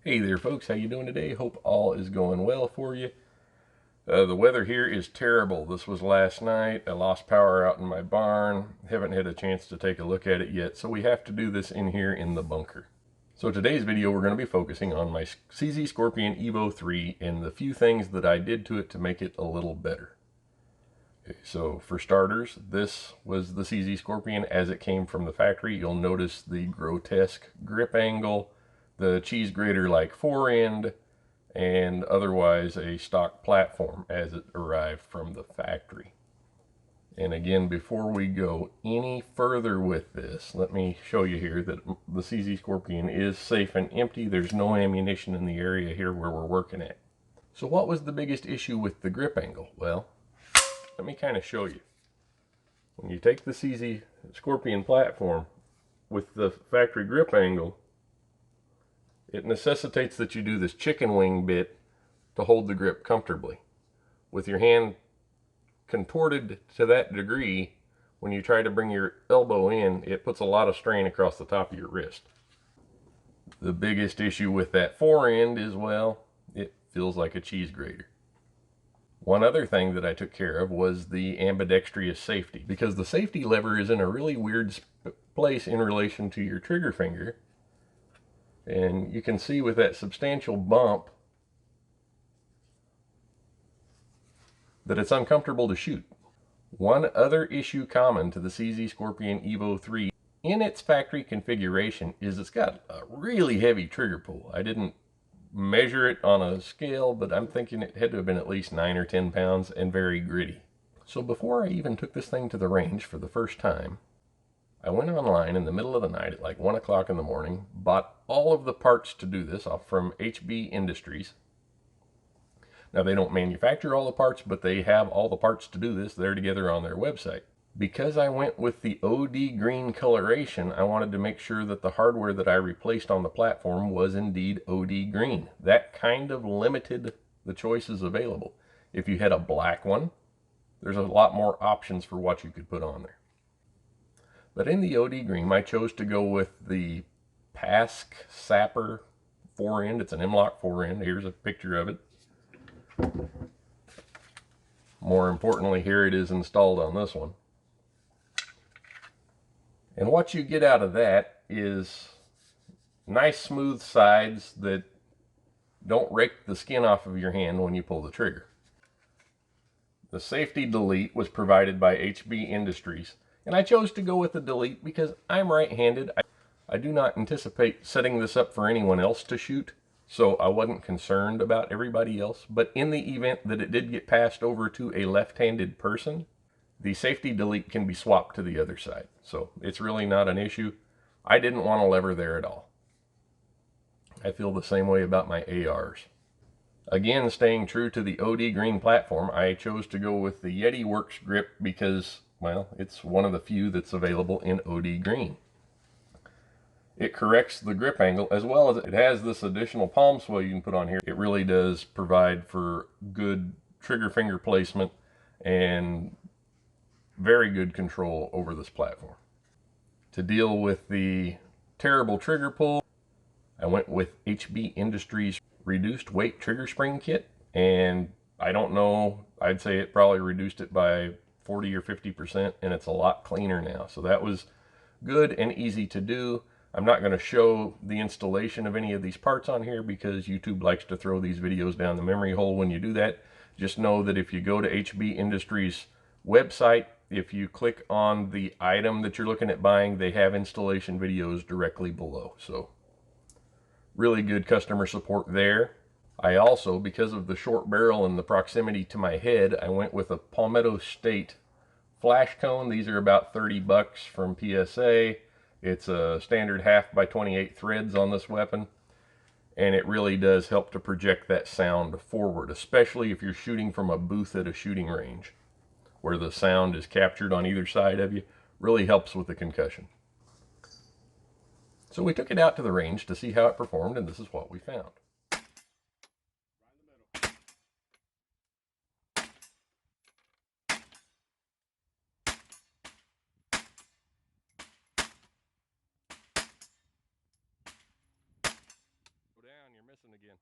Hey there folks, how you doing today? Hope all is going well for you. The weather here is terrible. This was last night. I lost power out in my barn. Haven't had a chance to take a look at it yet, so we have to do this in here in the bunker. So today's video we're going to be focusing on my CZ Scorpion Evo 3 and the few things that I did to it to make it a little better. Okay, so for starters, this was the CZ Scorpion as it came from the factory. You'll notice the grotesque grip angle, the cheese grater like forend, and otherwise a stock platform as it arrived from the factory. And again, before we go any further with this, let me show you here that the CZ Scorpion is safe and empty. There's no ammunition in the area here where we're working at. So what was the biggest issue with the grip angle? Well, let me kind of show you. When you take the CZ Scorpion platform with the factory grip angle, it necessitates that you do this chicken wing bit to hold the grip comfortably. With your hand contorted to that degree, when you try to bring your elbow in, it puts a lot of strain across the top of your wrist. The biggest issue with that forend is, well, it feels like a cheese grater. One other thing that I took care of was the ambidextrous safety, because the safety lever is in a really weird place in relation to your trigger finger. And you can see with that substantial bump that it's uncomfortable to shoot. One other issue common to the CZ Scorpion Evo 3 in its factory configuration is it's got a really heavy trigger pull. I didn't measure it on a scale, but I'm thinking it had to have been at least 9 or 10 pounds and very gritty. So before I even took this thing to the range for the first time, I went online in the middle of the night at like 1 o'clock in the morning, bought all of the parts to do this off from HB Industries. Now, they don't manufacture all the parts, but they have all the parts to do this there together on their website. Because I went with the OD green coloration, I wanted to make sure that the hardware that I replaced on the platform was indeed OD green. That kind of limited the choices available. If you had a black one, there's a lot more options for what you could put on there. But in the OD green, I chose to go with the Pask Sapper forend. It's an M-LOK forend. Here's a picture of it. More importantly, here it is installed on this one. And what you get out of that is nice smooth sides that don't rake the skin off of your hand when you pull the trigger. The safety delete was provided by HB Industries, and I chose to go with the delete because I'm right-handed. I do not anticipate setting this up for anyone else to shoot, so I wasn't concerned about everybody else. But in the event that it did get passed over to a left-handed person, the safety delete can be swapped to the other side. So it's really not an issue. I didn't want a lever there at all. I feel the same way about my ARs. Again, staying true to the OD green platform, I chose to go with the Yeti Works grip because, well, it's one of the few that's available in OD green. It corrects the grip angle, as well as it has this additional palm swell you can put on here. It really does provide for good trigger finger placement and very good control over this platform. To deal with the terrible trigger pull, I went with HB Industries reduced weight trigger spring kit, and I don't know, I'd say it probably reduced it by 40 or 50%, and it's a lot cleaner now. So that was good and easy to do. I'm not going to show the installation of any of these parts on here because YouTube likes to throw these videos down the memory hole when you do that. Just know that if you go to HB Industries website, if you click on the item that you're looking at buying, they have installation videos directly below. So really good customer support there. I also, because of the short barrel and the proximity to my head, I went with a Palmetto State flash cone. These are about 30 bucks from PSA. It's a standard 1/2 by 28 threads on this weapon, and it really does help to project that sound forward, especially if you're shooting from a booth at a shooting range where the sound is captured on either side of you. Really helps with the concussion. So we took it out to the range to see how it performed, and this is what we found. Go down, you're missing Listen again.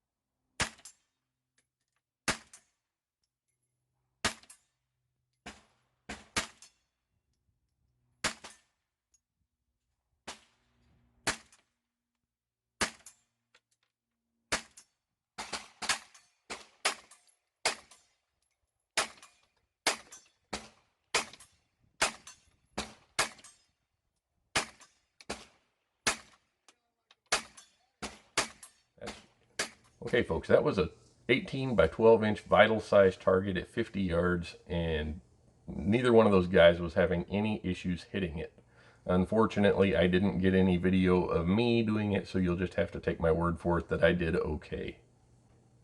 Okay, folks, that was a 18 by 12 inch vital size target at 50 yards, and neither one of those guys was having any issues hitting it. Unfortunately, I didn't get any video of me doing it, so you'll just have to take my word for it that I did okay.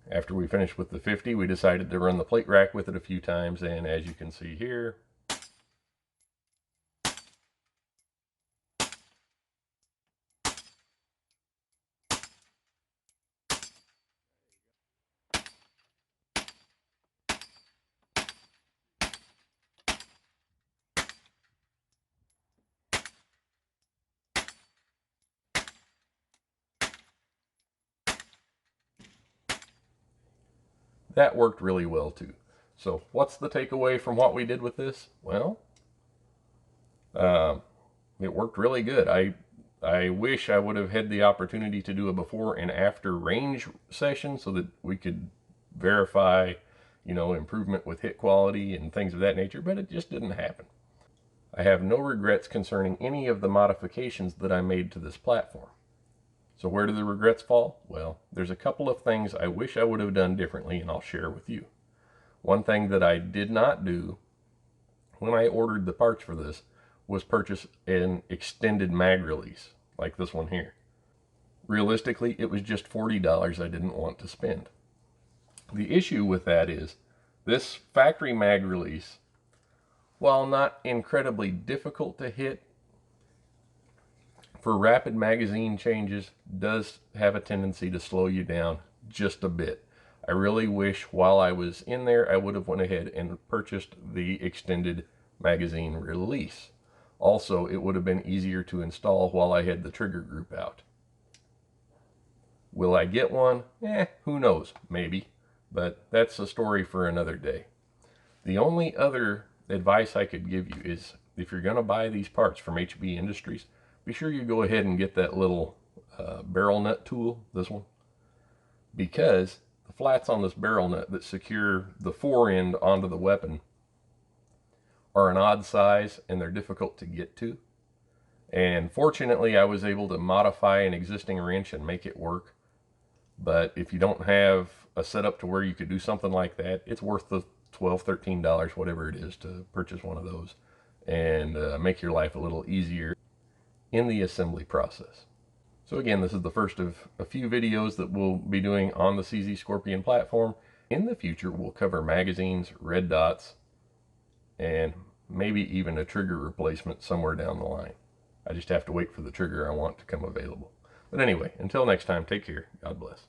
After we finished with the 50, we decided to run the plate rack with it a few times, and as you can see here, that worked really well too. So what's the takeaway from what we did with this? Well, it worked really good. I wish I would have had the opportunity to do a before and after range session so that we could verify, improvement with hit quality and things of that nature, but it just didn't happen. I have no regrets concerning any of the modifications that I made to this platform. So where do the regrets fall? Well, there's a couple of things I wish I would have done differently, and I'll share with you. One thing that I did not do when I ordered the parts for this was purchase an extended mag release like this one here. Realistically, it was just $40 I didn't want to spend. The issue with that is this factory mag release, while not incredibly difficult to hit, for rapid magazine changes does have a tendency to slow you down just a bit. I really wish while I was in there I would have went ahead and purchased the extended magazine release. Also, it would have been easier to install while I had the trigger group out. Will I get one? Who knows, maybe, but that's a story for another day. The only other advice I could give you is if you're going to buy these parts from HB Industries, be sure you go ahead and get that little barrel nut tool, this one, because the flats on this barrel nut that secure the fore end onto the weapon are an odd size and they're difficult to get to. And fortunately, I was able to modify an existing wrench and make it work. But if you don't have a setup to where you could do something like that, it's worth the $12, $13, whatever it is, to purchase one of those and make your life a little easier in the assembly process. So again, this is the first of a few videos that we'll be doing on the CZ Scorpion platform. In the future, we'll cover magazines, red dots, and maybe even a trigger replacement somewhere down the line. I just have to wait for the trigger I want to come available. But anyway, until next time, take care. God bless.